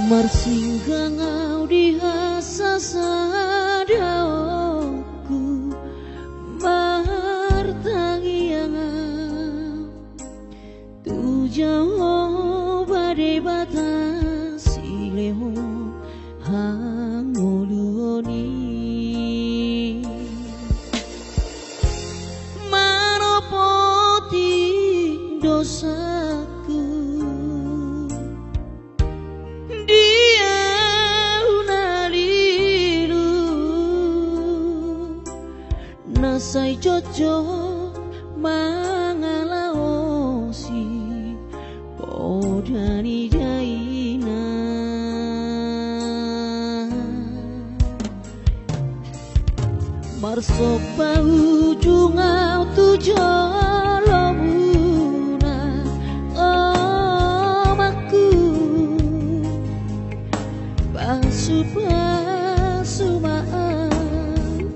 Marsinggangau di hasasadaoku martangiangau tujau badai batas ileho hangoluoni manopoti dosaku dia unalilu nasai cocok mangalaosi podani jaina marsopa ujungau tujolomuna omaku pasu maaf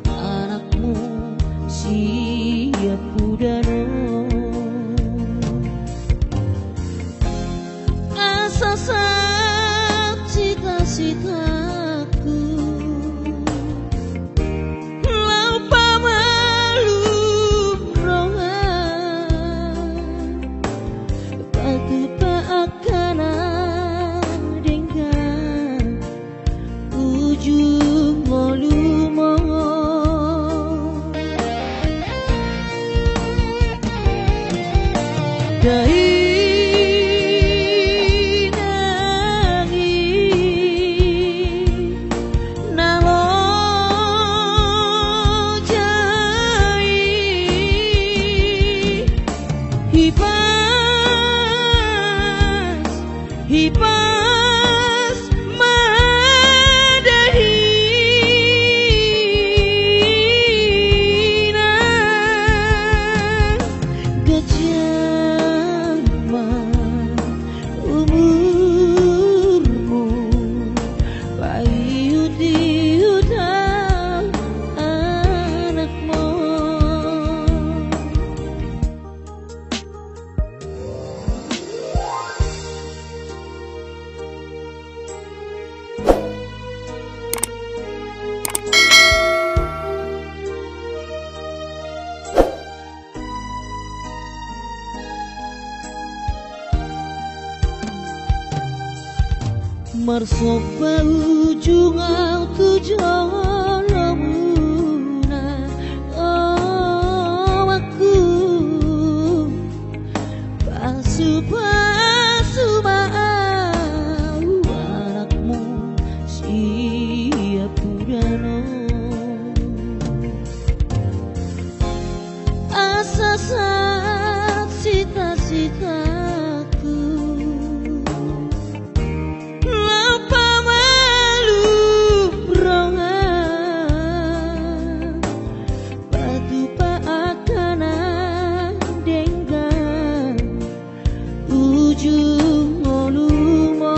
anakmu siap budano asasat cita-citaku lupa malu rongan batu tak akan dengan ujung molumo dai Hipas madahina gejaman umurmu bayu di hutan anakmu marsopa ujungau tujolomuna omaku pasu maaf anakmu siap budano asasat cita-citaku ujung molumo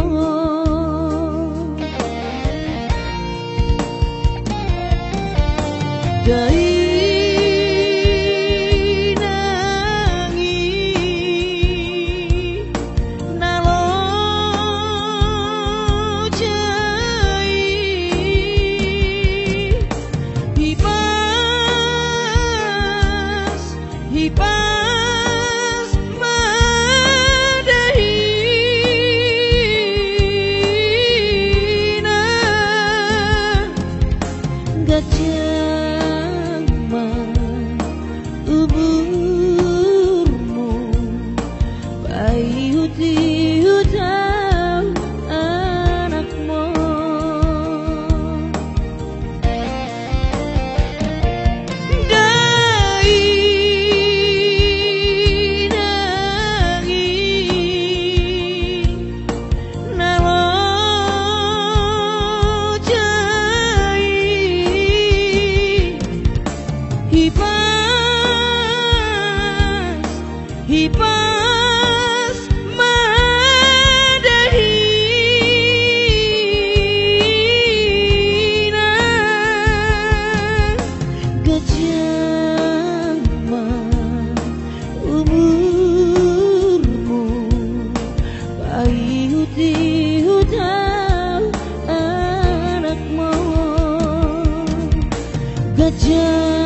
dai nangi nalo jai hipas madahina gejaman umurmu bayu di hutan anakmu dai nangi nalo jai hipas madahina gejaman umurmu bayu di hutan gajah